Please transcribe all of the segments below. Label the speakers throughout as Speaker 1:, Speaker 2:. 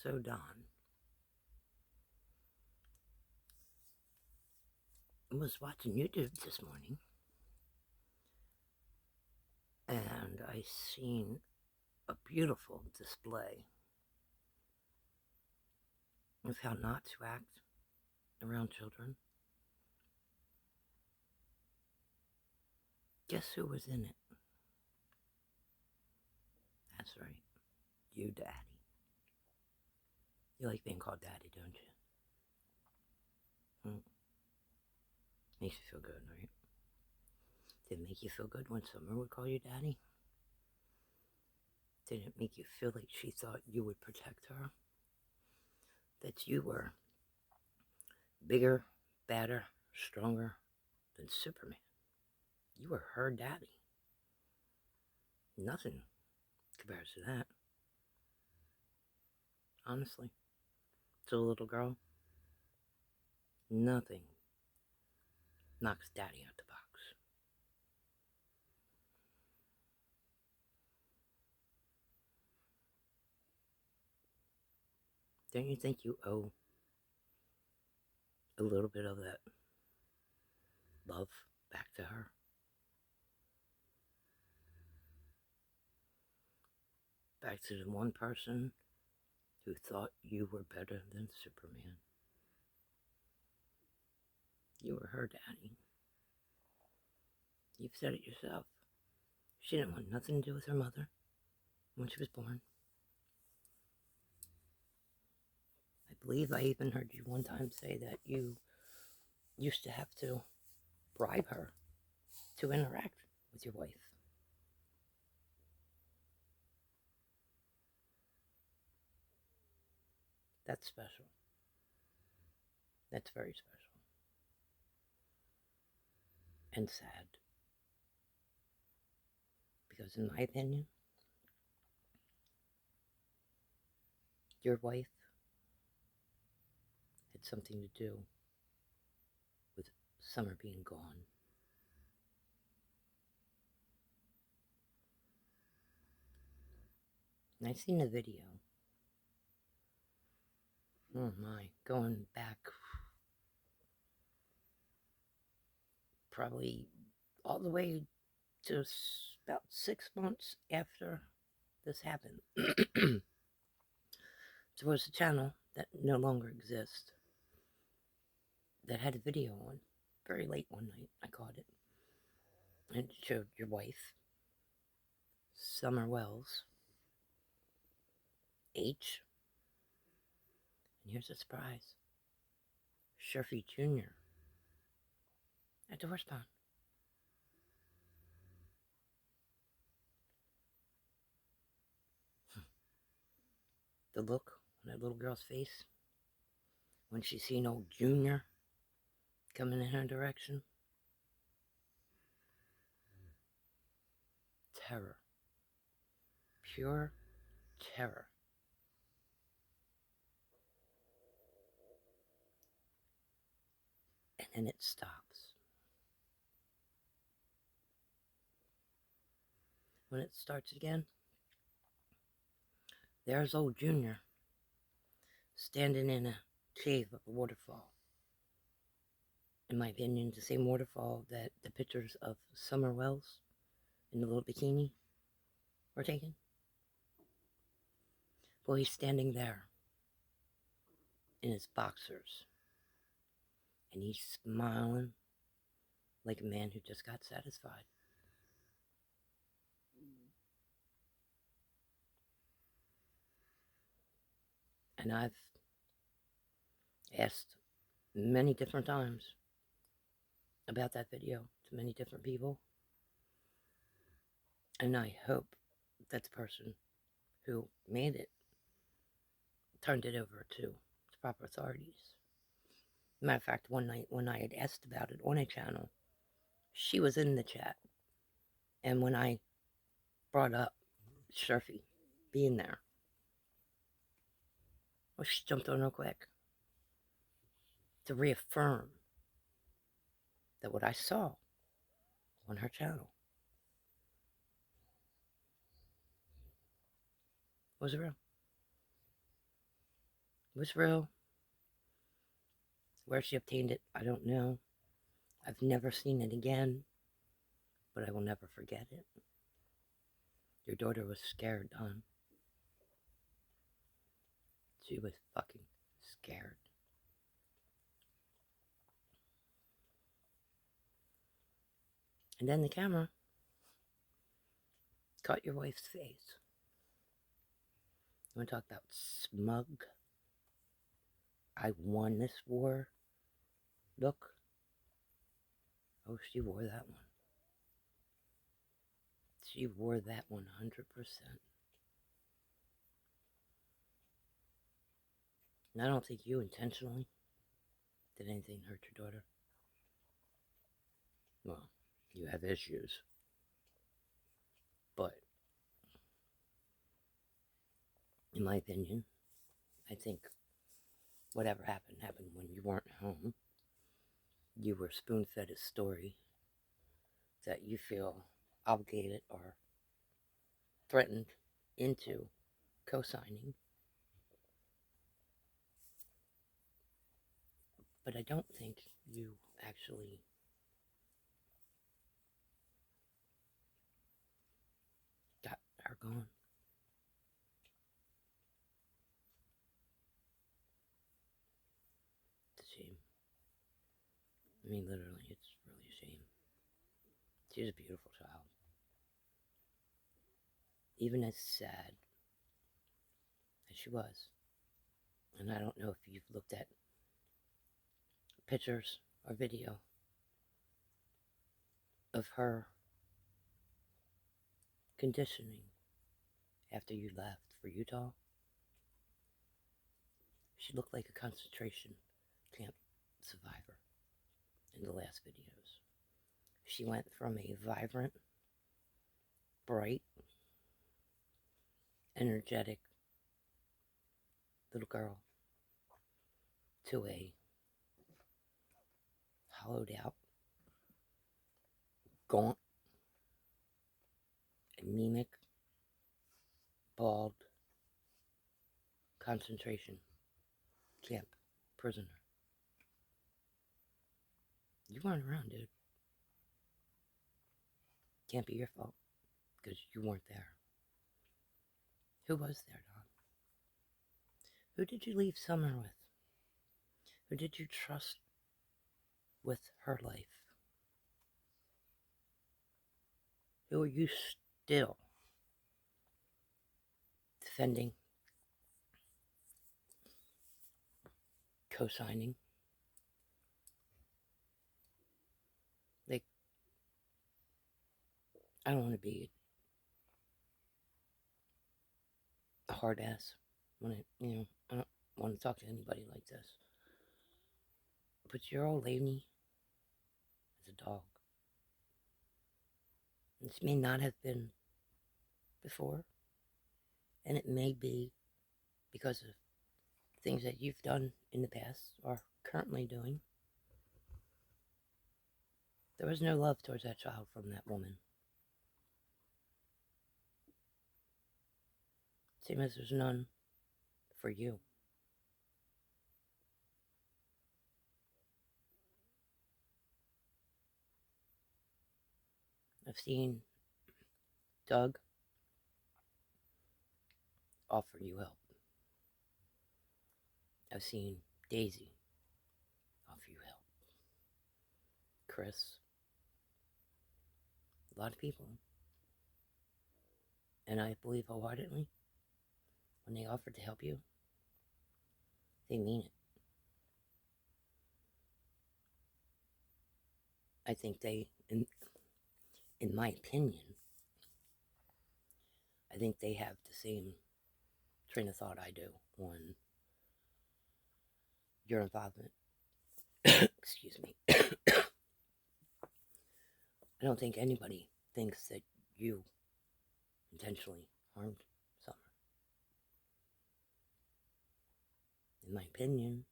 Speaker 1: So, Don, I was watching YouTube this morning and I seen a beautiful display of how not to act around children. Guess who was in it? That's right, you, Daddy. You like being called Daddy, don't you? Makes you feel good, right? Did it make you feel good when Summer would call you Daddy? Did it make you feel like she thought you would protect her? That you were bigger, badder, stronger than Superman? You were her daddy. Nothing compares to that. Honestly, to a little girl, nothing knocks Daddy out the box. Don't you think you owe a little bit of that love back to her? Back to the one person who thought you were better than Superman. You were her daddy. You've said it yourself. She didn't want nothing to do with her mother when she was born. I believe I even heard you one time say that you used to have to bribe her to interact with your wife. That's special. That's very special. And sad. Because in my opinion, your wife had something to do with Summer being gone. And I seen a video. Oh my, going back probably all the way to about 6 months after this happened. There was a channel that no longer exists that had a video on very late one night. I caught it. And it showed your wife, Summer Wells, H, and here's a surprise, Sharfie Jr. at the horse pond. The look on that little girl's face when she seen old Junior coming in her direction. Terror. Pure terror. And then it stops. When it starts again, there's old Junior standing in a cave of a waterfall. In my opinion, the same waterfall that the pictures of Summer Wells in the little bikini were taken. Well, he's standing there in his boxers, and he's smiling like a man who just got satisfied. And I've asked many different times about that video to many different people, and I hope that the person who made it turned it over to the proper authorities. Matter of fact, one night when I had asked about it on a channel, she was in the chat, and when I brought up Sharfie being there, well, she jumped on real quick to reaffirm that what I saw on her channel was real. was real. Where she obtained it, I don't know. I've never seen it again, but I will never forget it. Your daughter was scared, Don. She was fucking scared. And then the camera caught your wife's face. You want to talk about smug? I won this war. Look. Oh, she wore that one. She wore that 100%. And I don't think you intentionally did anything hurt your daughter. Well, you have issues. But, in my opinion, I think whatever happened when you weren't home. You were spoon-fed a story that you feel obligated or threatened into co-signing. But I don't think you actually got her gone. It's a shame. I mean, literally, it's really a shame. She was a beautiful child. Even as sad as she was. And I don't know if you've looked at pictures or video of her conditioning after you left for Utah. She looked like a concentration camp survivor in the last videos. She went from a vibrant, bright, energetic little girl to a hollowed out, gaunt, anemic, bald, concentration camp prisoner. You weren't around, dude. Can't be your fault, because you weren't there. Who was there, Don? Who did you leave Summer with? Who did you trust with her life? Who are you still defending, co-signing? Like, I don't want to be a hard ass when I don't want to talk to anybody like this. But your old lady is a dog. This may not have been before, and it may be because of things that you've done in the past or currently doing. There was no love towards that child from that woman. Same as there's none for you. I've seen Doug offer you help. I've seen Daisy offer you help. Chris. A lot of people. And I believe wholeheartedly, when they offer to help you, they mean it. I think they, in my opinion, I think they have the same train of thought I do on your involvement. Excuse me. I don't think anybody thinks that you intentionally harmed Summer. In my opinion,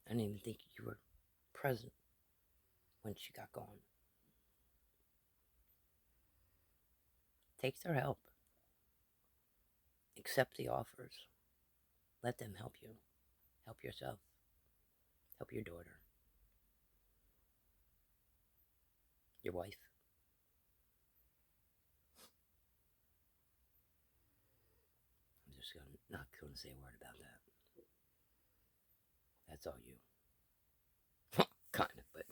Speaker 1: I don't even think you were present when she got gone. Take their help. Accept the offers. Let them help you. Help yourself. Help your daughter. Your wife. I'm just not going to say a word about that. That's all you. Kind of, but,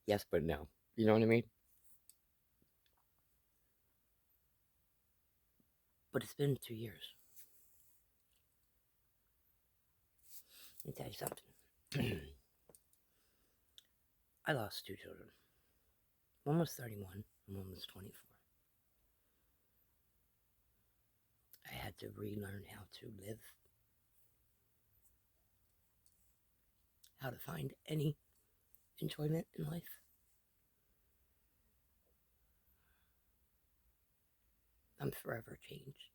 Speaker 1: yes, but no. You know what I mean? But it's been 2 years. Let me tell you something. I lost 2 children. One was 31 and one was 24. I had to relearn how to live, how to find any enjoyment in life. I'm forever changed.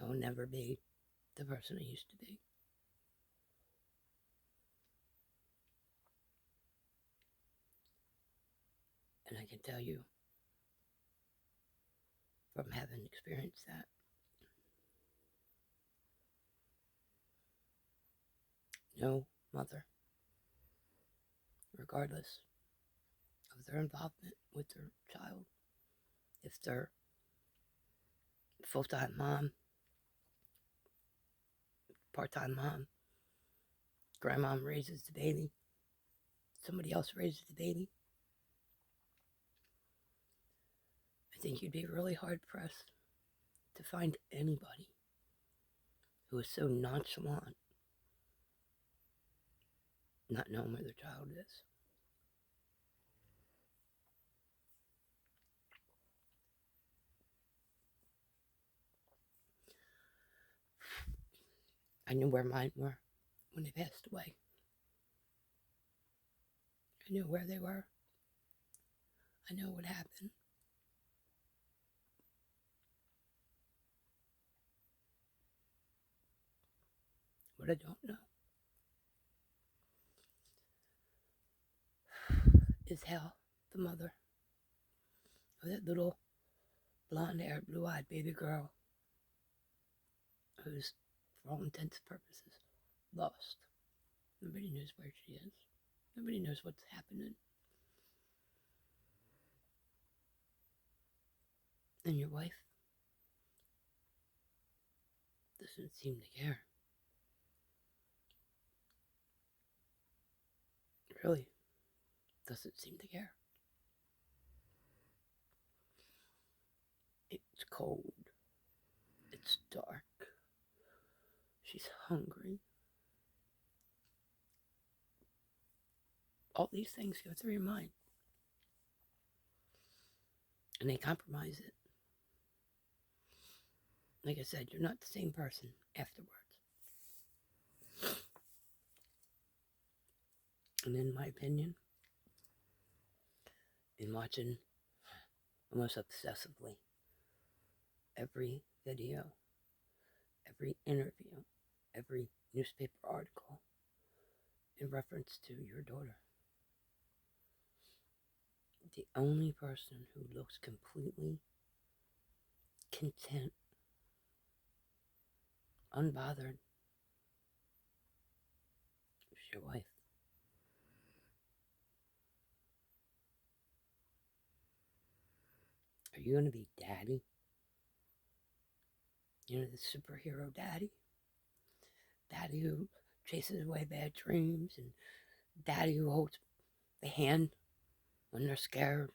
Speaker 1: I will never be the person I used to be. And I can tell you, from having experienced that, no mother, regardless of their involvement with their child, if they're full-time mom, part-time mom, grandmom raises the baby, somebody else raises the baby, I think you'd be really hard-pressed to find anybody who is so nonchalant, not knowing where their child is. I knew where mine were when they passed away. I knew where they were. I know what happened. What I don't know is how the mother of that little blonde-haired, blue-eyed baby girl, who's, for all intents and purposes, lost. Nobody knows where she is. Nobody knows what's happening. And your wife doesn't seem to care. Really doesn't seem to care. It's cold. It's dark. She's hungry. All these things go through your mind. And they compromise it. Like I said, you're not the same person afterwards. And in my opinion, in watching almost obsessively every video, every interview, every newspaper article in reference to your daughter, the only person who looks completely content, unbothered, is your wife. Are you going to be daddy? You know, the superhero daddy? Daddy who chases away bad dreams, and daddy who holds the hand when they're scared.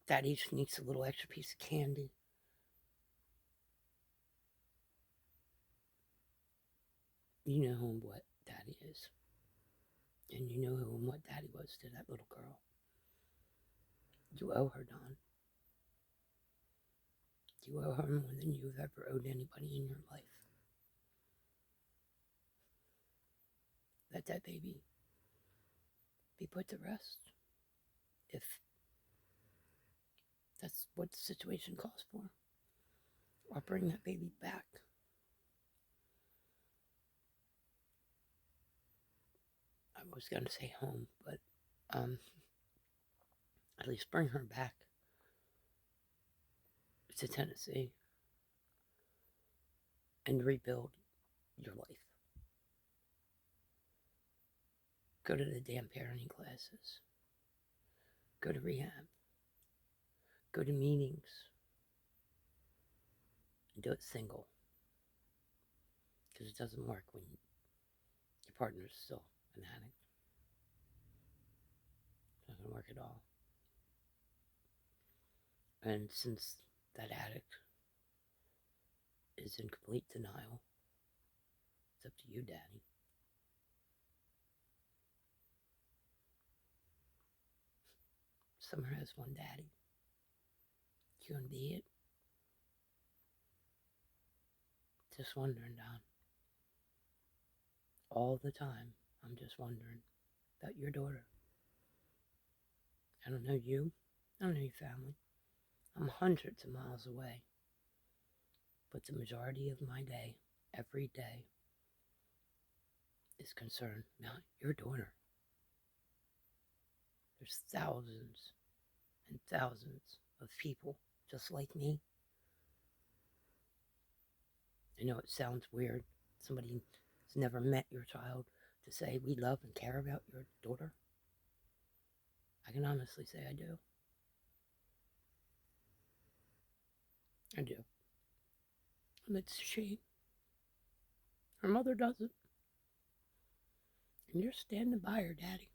Speaker 1: Daddy just needs a little extra piece of candy. You know who and what daddy is. And you know who and what daddy was to that little girl. You owe her, Don. You owe her more than you've ever owed anybody in your life. Let that baby be put to rest, if that's what the situation calls for. Or bring that baby back. I was going to say home, but at least bring her back to Tennessee and rebuild your life. Go to the damn parenting classes. Go to rehab. Go to meetings. And do it single. Because it doesn't work when your partner's still an addict. It's not going to work at all. And since that addict is in complete denial, it's up to you, Daddy. Summer has one daddy. You gonna be it? Just wondering, Don. All the time, I'm just wondering about your daughter. I don't know you. I don't know your family. I'm hundreds of miles away. But the majority of my day, every day, is concerned about your daughter. There's thousands and thousands of people just like me. I know it sounds weird. Somebody who's never met your child to say we love and care about your daughter. I can honestly say I do. I do. And it's a shame. Her mother doesn't. And you're standing by her, Daddy.